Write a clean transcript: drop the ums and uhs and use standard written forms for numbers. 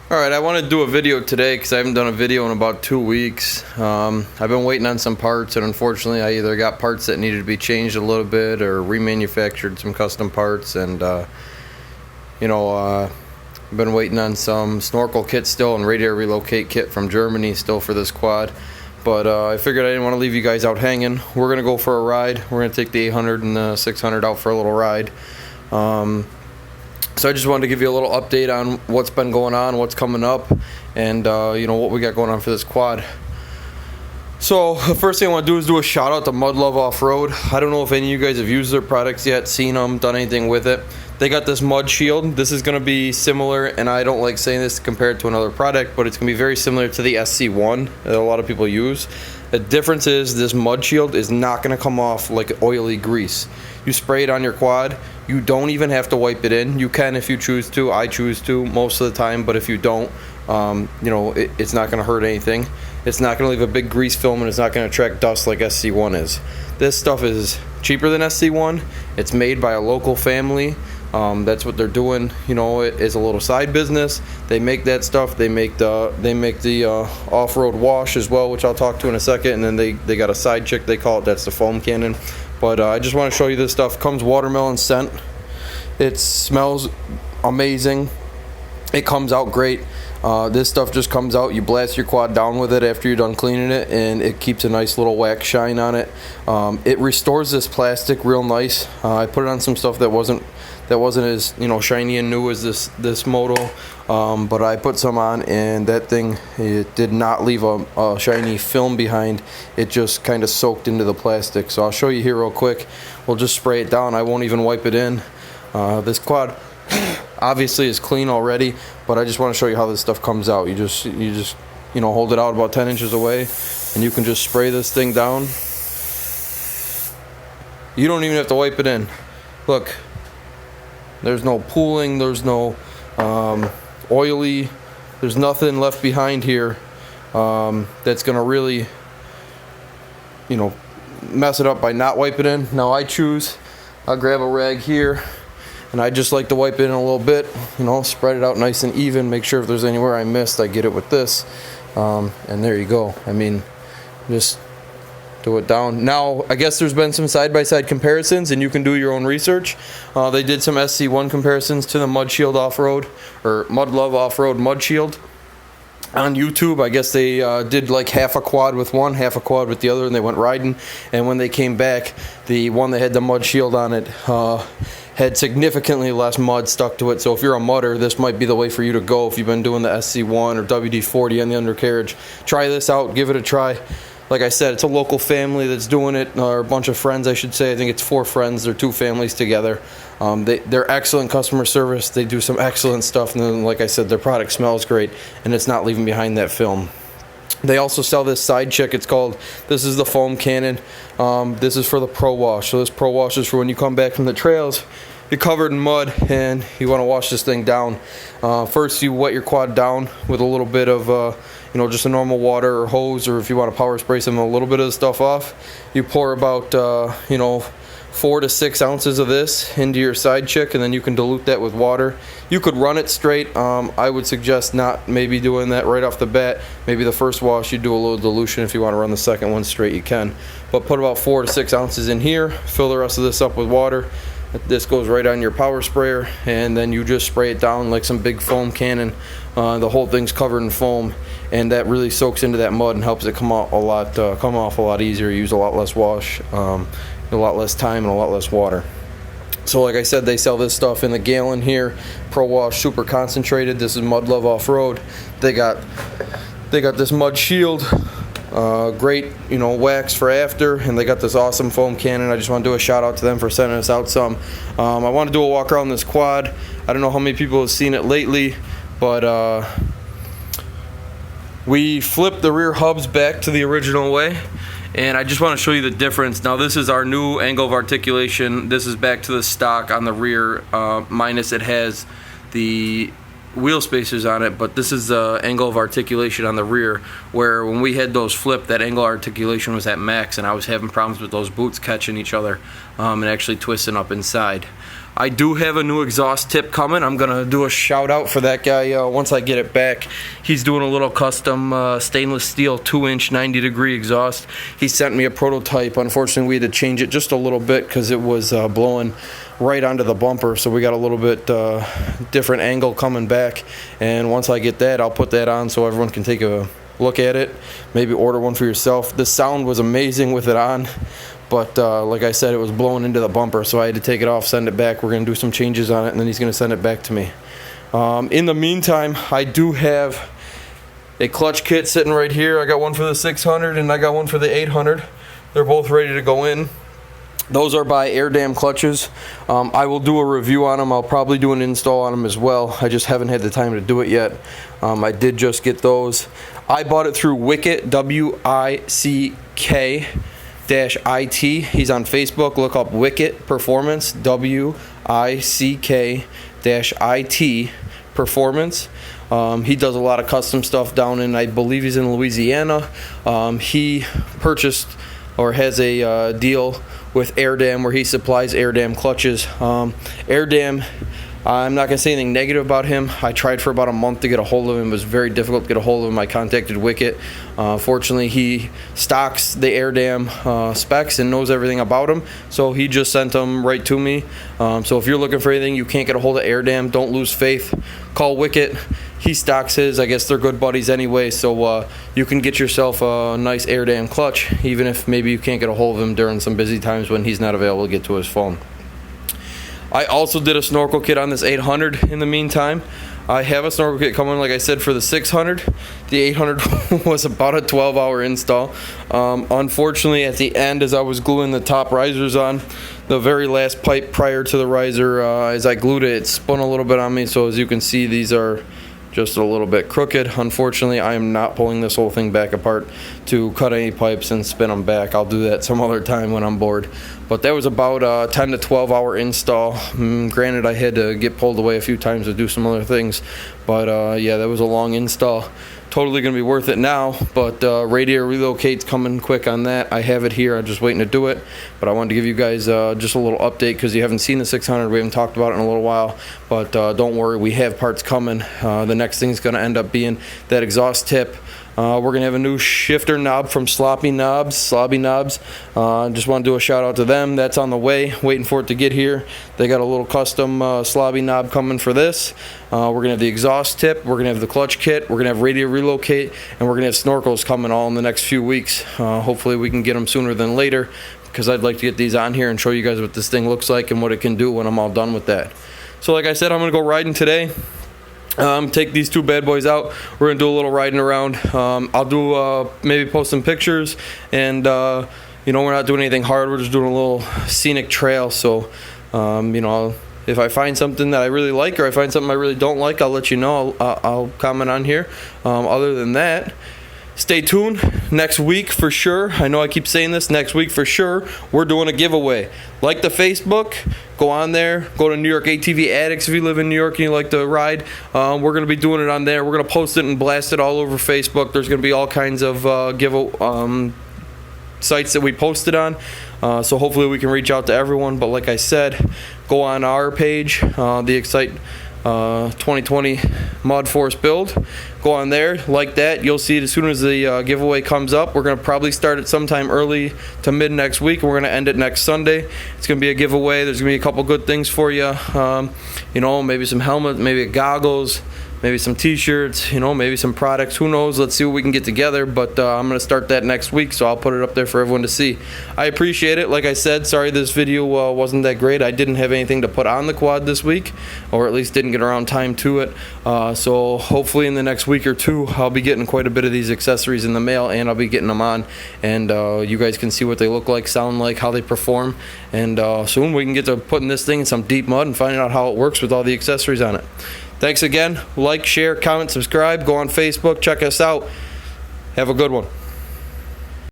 Alright, I want to do a video today because I haven't done a video in about 2 weeks. I've been waiting on some parts, and unfortunately I either got parts that needed to be changed a little bit or remanufactured some custom parts, and I've been waiting on some snorkel kit still and radiator relocate kit from Germany still for this quad. But I figured I didn't want to leave you guys out hanging. We're going to go for a ride. We're going to take the 800 and the 600 out for a little ride. So I just wanted to give you a little update on what's been going on, what's coming up, and what we got going on for this quad. So the first thing I want to do is do a shout out to Mudlove Off-Road. I don't know if any of you guys have used their products yet, seen them, done anything with it. They got this mud shield. This is going to be similar, and I don't like saying this compared to another product, but it's going to be very similar to the SC1 that a lot of people use. The difference is this mud shield is not going to come off like oily grease. You spray it on your quad, you don't even have to wipe it in. You can if you choose to. I choose to most of the time, but if you don't, it's not going to hurt anything. It's not going to leave a big grease film, and it's not going to attract dust like SC1 is. This stuff is cheaper than SC1. It's made by a local family. That's what they're doing. It is a little side business. They make that stuff. They make the off-road wash as well, which I'll talk to in a second. And then they got a side chick, they call it. That's the foam cannon. But I just want to show you this stuff. Comes watermelon scent. It smells amazing. It comes out great. This stuff just comes out. You blast your quad down with it after you're done cleaning it, and it keeps a nice little wax shine on it. It restores this plastic real nice. I put it on some stuff that wasn't as shiny and new as this moto, but I put some on, and that thing, it did not leave a shiny film behind. It just kind of soaked into the plastic. So I'll show you here real quick. We'll just spray it down. I won't even wipe it in. This quad obviously is clean already, but I just want to show you how this stuff comes out. You just hold it out about 10 inches away, and you can just spray this thing down. You don't even have to wipe it in. Look, there's no pooling, there's no oily, there's nothing left behind here that's gonna really mess it up by not wiping it in. Now I'll grab a rag here, and I just like to wipe it in a little bit, spread it out nice and even, make sure if there's anywhere I missed, I get it with this, and there you go. Just do it down. Now, I guess there's been some side-by-side comparisons, and you can do your own research. They did some SC1 comparisons to the Mud Shield Off-Road, or Mudlove Off-Road Mud Shield on YouTube. I guess they did like half a quad with one, half a quad with the other, and they went riding. And when they came back, the one that had the Mud Shield on it had significantly less mud stuck to it. So if you're a mudder, this might be the way for you to go. If you've been doing the SC1 or WD-40 on the undercarriage, try this out, give it a try. Like I said, it's a local family that's doing it, or a bunch of friends, I should say. I think it's 4 friends. They're 2 families together. They're excellent customer service. They do some excellent stuff, and then, like I said, their product smells great, and it's not leaving behind that film. They also sell this side check. This is the foam cannon. This is for the Pro Wash. So this Pro Wash is for when you come back from the trails, you're covered in mud, and you want to wash this thing down. First, you wet your quad down with a little bit of just a normal water or hose, or if you want to power spray some a little bit of the stuff off. You pour about 4 to 6 ounces of this into your side check, and then you can dilute that with water. You could run it straight. I would suggest not maybe doing that right off the bat. Maybe the first wash you do a little dilution. If you want to run the second one straight, you can, but put about 4 to 6 ounces in here. Fill the rest of this up with water. This goes right on your power sprayer, and then you just spray it down like some big foam cannon. The whole thing's covered in foam, and that really soaks into that mud and helps it come off a lot easier. You use a lot less wash, a lot less time, and a lot less water. So like I said, they sell this stuff in the gallon here. Pro Wash Super Concentrated. This is Mudlove Off-Road. They got this Mud Shield. Great, wax for after, and they got this awesome foam cannon. I just want to do a shout out to them for sending us out some. I want to do a walk around this quad. I don't know how many people have seen it lately, but we flipped the rear hubs back to the original way, and I just want to show you the difference. Now this is our new angle of articulation. This is back to the stock on the rear, minus it has the wheel spacers on it, but this is the angle of articulation on the rear, where when we had those flipped, that angle of articulation was at max, and I was having problems with those boots catching each other and actually twisting up inside. I do have a new exhaust tip coming. I'm gonna do a shout out for that guy once I get it back. He's doing a little custom stainless steel 2-inch 90-degree exhaust. He sent me a prototype. Unfortunately, we had to change it just a little bit because it was blowing right onto the bumper, so we got a little bit different angle coming back. And once I get that, I'll put that on so everyone can take a look at it, maybe order one for yourself. The sound was amazing with it on, but like I said, it was blowing into the bumper, so I had to take it off, send it back. We're going to do some changes on it, and then he's going to send it back to me. In the meantime, I do have a clutch kit sitting right here. I got one for the 600 and I got one for the 800. They're both ready to go in. Those are by Air Dam clutches. I will do a review on them. I'll probably do an install on them as well. I just haven't had the time to do it yet. I did just get those. I bought it through Wicket, W-I-C-K-IT. He's on Facebook. Look up Wicket Performance, W-I-C-K-IT Performance. He does a lot of custom stuff down in, I believe he's in Louisiana. He purchased or has a deal with Air Dam where he supplies Air Dam clutches. Air Dam, I'm not going to say anything negative about him. I tried for about a month to get a hold of him. It was very difficult to get a hold of him. I contacted Wicket. Fortunately, he stocks the Air Dam specs and knows everything about them, so he just sent them right to me. So if you're looking for anything, you can't get a hold of Air Dam, don't lose faith. Call Wicket. He stocks his. I guess they're good buddies anyway, so you can get yourself a nice Air Dam clutch, even if maybe you can't get a hold of him during some busy times when he's not available to get to his phone. I also did a snorkel kit on this 800 in the meantime. I have a snorkel kit coming, like I said, for the 600. The 800 was about a 12-hour install. Unfortunately, at the end, as I was gluing the top risers on, the very last pipe prior to the riser, as I glued it, it spun a little bit on me. So as you can see, these are just a little bit crooked. Unfortunately, I am not pulling this whole thing back apart to cut any pipes and spin them back. I'll do that some other time when I'm bored. But that was about a 10 to 12 hour install. Granted, I had to get pulled away a few times to do some other things, but yeah, that was a long install. Totally going to be worth it now, but radiator relocate's coming quick on that. I have it here. I'm just waiting to do it, but I wanted to give you guys just a little update because you haven't seen the 600. We haven't talked about it in a little while, but don't worry, we have parts coming. The next thing is going to end up being that exhaust tip. We're going to have a new shifter knob from Slobby Knobs. Just want to do a shout out to them. That's on the way, waiting for it to get here. They got a little custom Slobby knob coming for this. We're going to have the exhaust tip, we're going to have the clutch kit, we're going to have radiator relocate, and we're going to have snorkels coming all in the next few weeks. Hopefully we can get them sooner than later, because I'd like to get these on here and show you guys what this thing looks like and what it can do when I'm all done with that. So like I said, I'm going to go riding today. Take these two bad boys out. We're gonna do a little riding around. I'll do maybe post some pictures, and you know, we're not doing anything hard. We're just doing a little scenic trail. So you know, if I find something that I really like or I find something I really don't like, I'll let you know. I'll comment on here. Other than that, stay tuned. Next week for sure. I know I keep saying this. Next week for sure, we're doing a giveaway. Like the Facebook, go on there. Go to New York ATV Addicts if you live in New York and you like to ride. We're going to be doing it on there. We're going to post it and blast it all over Facebook. There's going to be all kinds of sites that we posted on. So hopefully we can reach out to everyone. But like I said, go on our page, the Excite 2020 Mudforce build. Go on there, like that. You'll see it as soon as the giveaway comes up. We're going to probably start it sometime early to mid next week. We're going to end it next Sunday. It's going to be a giveaway. There's going to be a couple good things for you. You know, maybe some helmets, maybe goggles, maybe some t-shirts, you know, maybe some products. Who knows? Let's see what we can get together. But I'm going to start that next week, so I'll put it up there for everyone to see. I appreciate it. Like I said, sorry this video wasn't that great. I didn't have anything to put on the quad this week, or at least didn't get around time to it. So hopefully in the next week or two, I'll be getting quite a bit of these accessories in the mail, and I'll be getting them on. And you guys can see what they look like, sound like, how they perform. And soon we can get to putting this thing in some deep mud and finding out how it works with all the accessories on it. Thanks again. Like, share, comment, subscribe. Go on Facebook. Check us out. Have a good one.